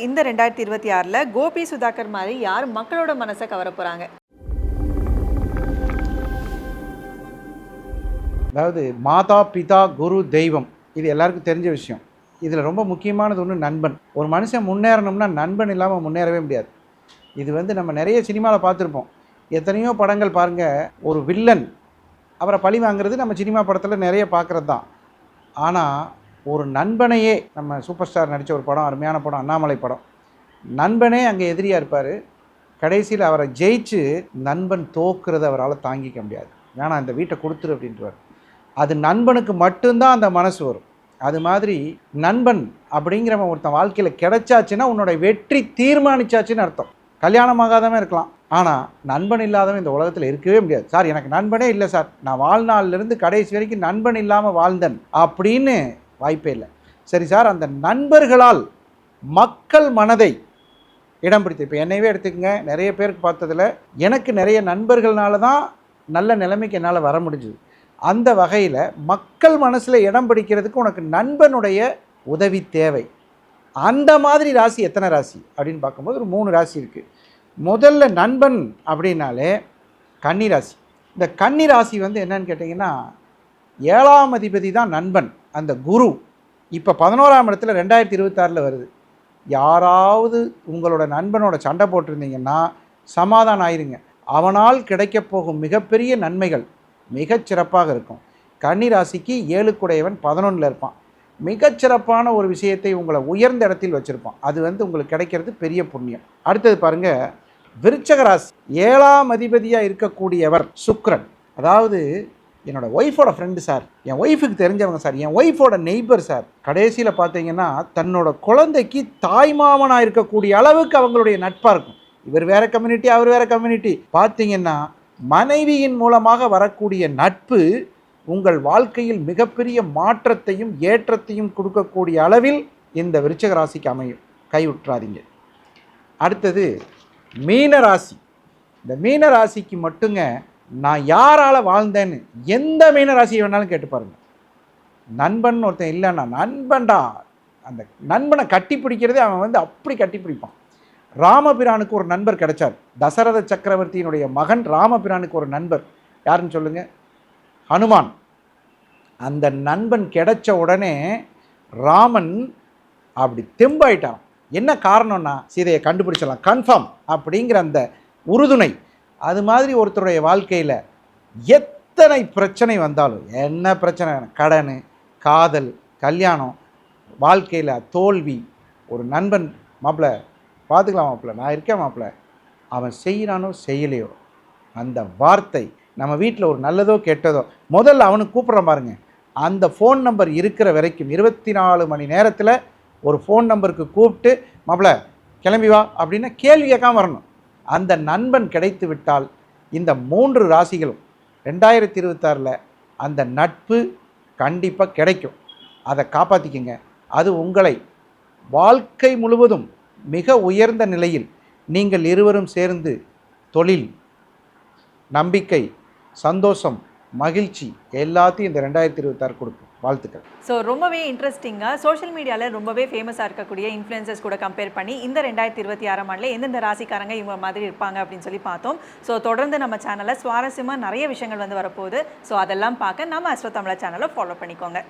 இந்த 2026ல கோபி சுதாகர் மாதிரி யார் மக்களோட மனசை கவர போறாங்க? அதாவது மாதா பிதா குரு தெய்வம் இது எல்லாருக்கும் தெரிஞ்ச விஷயம். இதில் ரொம்ப முக்கியமானது ஒன்று நண்பன். ஒரு மனுஷன் முன்னேறணும்னா நண்பன் இல்லாமல் முன்னேறவே முடியாது. இது நம்ம நிறைய சினிமாவில் பார்த்துருப்போம். எத்தனையோ படங்கள் பாருங்கள், ஒரு வில்லன் அவரை பழி வாங்குறது நம்ம சினிமா படத்தில் நிறைய பார்க்குறது தான். ஆனால் ஒரு நண்பனையே, நம்ம சூப்பர் ஸ்டார் நடித்த ஒரு படம், அருமையான படம், அண்ணாமலை படம். நண்பனே அங்கே எதிரியாக இருப்பார். கடைசியில் அவரை ஜெயிச்சு நண்பன் தோக்குறத அவரால் தாங்கிக்க முடியாது. வேணாம், இந்த வீட்டை கொடுத்துரு அப்படின்ட்டுவார். அது நண்பனுக்கு மட்டும்தான் அந்த மனசு வரும். அது மாதிரி நண்பன் அப்படிங்கிறவன் ஒருத்தன் வாழ்க்கையில் கிடைச்சாச்சுன்னா உன்னோட வெற்றி தீர்மானிச்சாச்சுன்னு அர்த்தம். கல்யாணமாகாதவன் இருக்கலாம், ஆனால் நண்பன் இல்லாதவன் இந்த உலகத்தில் இருக்கவே முடியாது. சார் எனக்கு நண்பனே இல்லை சார், நான் வாழ்நாளிலிருந்து கடைசி வரைக்கும் நண்பன் இல்லாமல் வாழ்ந்தேன் அப்படின்னு வாய்ப்பே இல்லை. சரி சார், அந்த நண்பர்களால் மக்கள் மனதை இடம் பிடித்து, இப்போ என்னையவே எடுத்துக்கங்க, நிறைய பேருக்கு பார்த்ததில் எனக்கு நிறைய நண்பர்கள்னால தான் நல்ல நிலைமைக்கு என்னால் வர முடிஞ்சுது. அந்த வகையில் மக்கள் மனசில் இடம் பிடிக்கிறதுக்கு உனக்கு நண்பனுடைய உதவி தேவை. அந்த மாதிரி ராசி எத்தனை ராசி அப்படின்னு பார்க்கும்போது ஒரு 3 ராசி இருக்குது. முதல்ல நண்பன் அப்படின்னாலே கன்னி ராசி. இந்த கன்னி ராசி என்னன்னு கேட்டிங்கன்னா, 7ஆம் அதிபதி தான் நண்பன், அந்த குரு. இப்போ 11ஆம் இடத்துல 2026 வருது. யாராவது உங்களோட நண்பனோட சண்டை போட்டிருந்தீங்கன்னா சமாதானம் ஆயிருங்க. அவனால் கிடைக்க போகும் மிகப்பெரிய நன்மைகள் மிகச்சிறப்பாக இருக்கும். கன்னி ராசிக்கு 7 11 இருப்பான். மிகச்சிறப்பான ஒரு விஷயத்தை உங்களை உயர்ந்த இடத்தில் வச்சுருப்பான். அது உங்களுக்கு கிடைக்கிறது பெரிய புண்ணியம். அடுத்தது பாருங்கள், விருச்சக ராசி. 7ஆம் அதிபதியாக இருக்கக்கூடியவர் சுக்கிரன். அதாவது என்னோடய ஒய்ஃபோட ஃப்ரெண்டு சார், என் ஒய்ஃபுக்கு தெரிஞ்சவங்க சார், என் ஒய்ஃபோட நெய்பர் சார். கடைசியில் பார்த்தீங்கன்னா தன்னோட குழந்தைக்கு தாய்மாமனாக இருக்கக்கூடிய அளவுக்கு அவங்களுடைய நட்பாக இருக்கும். இவர் வேறு கம்யூனிட்டி, அவர் வேறு கம்யூனிட்டி. பார்த்தீங்கன்னா மனைவியின் மூலமாக வரக்கூடிய நட்பு உங்கள் வாழ்க்கையில் மிகப்பெரிய மாற்றத்தையும் ஏற்றத்தையும் கொடுக்கக்கூடிய அளவில் இந்த விருச்சிக ராசிக்கு அமையும். கைவிட்டுறாதீங்க. அடுத்தது மீன ராசி. இந்த மீன ராசிக்கு மட்டுங்க நான் யாரால் வாழ்ந்தேன்னு எந்த மீன ராசியை வேணாலும் கேட்டு பாருங்கள். நண்பன் ஒருத்தன் இல்லைன்னா, நண்பன்டா, அந்த நண்பனை கட்டி பிடிக்கிறதே அவன் அப்படி கட்டி பிடிப்பான். ராமபிரானுக்கு ஒரு நண்பர் கிடைச்சார். தசரத சக்கரவர்த்தியினுடைய மகன் ராமபிரானுக்கு ஒரு நண்பர் யாருன்னு சொல்லுங்கள்? ஹனுமான். அந்த நண்பன் கிடைச்ச உடனே ராமன் அப்படி தெம்பாயிட்டான். என்ன காரணம்னா, சீதையை கண்டுபிடிச்சலாம் கன்ஃபார்ம் அப்படிங்கிற அந்த உறுதுணை. அது மாதிரி ஒருத்தருடைய வாழ்க்கையில் எத்தனை பிரச்சனை வந்தாலும், என்ன பிரச்சனை, கடன், காதல், கல்யாணம், வாழ்க்கையில் தோல்வி, ஒரு நண்பன் மாப்பிள்ளை பார்த்துக்கலாம் மாப்பிள்ளை, நான் இருக்கேன் மாப்பிள்ளை, அவன் செய்கிறானோ செய்யலையோ அந்த வார்த்தை நம்ம வீட்டில் ஒரு நல்லதோ கெட்டதோ முதல்ல அவனுக்கு கூப்பிட்றோம் பாருங்க. அந்த ஃபோன் நம்பர் இருக்கிற வரைக்கும் 24 மணி நேரத்தில் ஒரு ஃபோன் நம்பருக்கு கூப்பிட்டு மாப்பிள்ளை கிளம்பி வா அப்படின்னு கேள்வி கேட்காம வரணும். அந்த நண்பன் கிடைத்து விட்டால் இந்த 3 ராசிகளும் 2026 அந்த நட்பு கண்டிப்பாக கிடைக்கும். அதை காப்பாற்றிக்கங்க. அது உங்களை வாழ்க்கை முழுவதும் மிக உயர்ந்த நிலையில் நீங்கள் இருவரும் சேர்ந்து தொழில், நம்பிக்கை, சந்தோஷம், மகிழ்ச்சி எல்லாத்தையும் இந்த 2026 கொடுக்கும். வாழ்த்துக்கள். ஸோ ரொம்பவே இன்ட்ரெஸ்டிங்காக சோஷியல் மீடியாவில் ரொம்பவே ஃபேமஸாக இருக்கக்கூடிய இன்ஃப்ளூயன்சர்ஸ் கூட கம்பேர் பண்ணி இந்த 2026ஆம் ஆண்டில் எந்தெந்த ராசிக்காரங்க இவங்க மாதிரி இருப்பாங்க அப்படின்னு சொல்லி பார்த்தோம். ஸோ தொடர்ந்து நம்ம சேனலில் சுவாரஸ்யமாக நிறைய விஷயங்கள் வரப்போகுது. ஸோ அதெல்லாம் பார்க்க நம்ம அஸ்ட்ரோ தமிழா சேனலை ஃபாலோ பண்ணிக்கோங்க.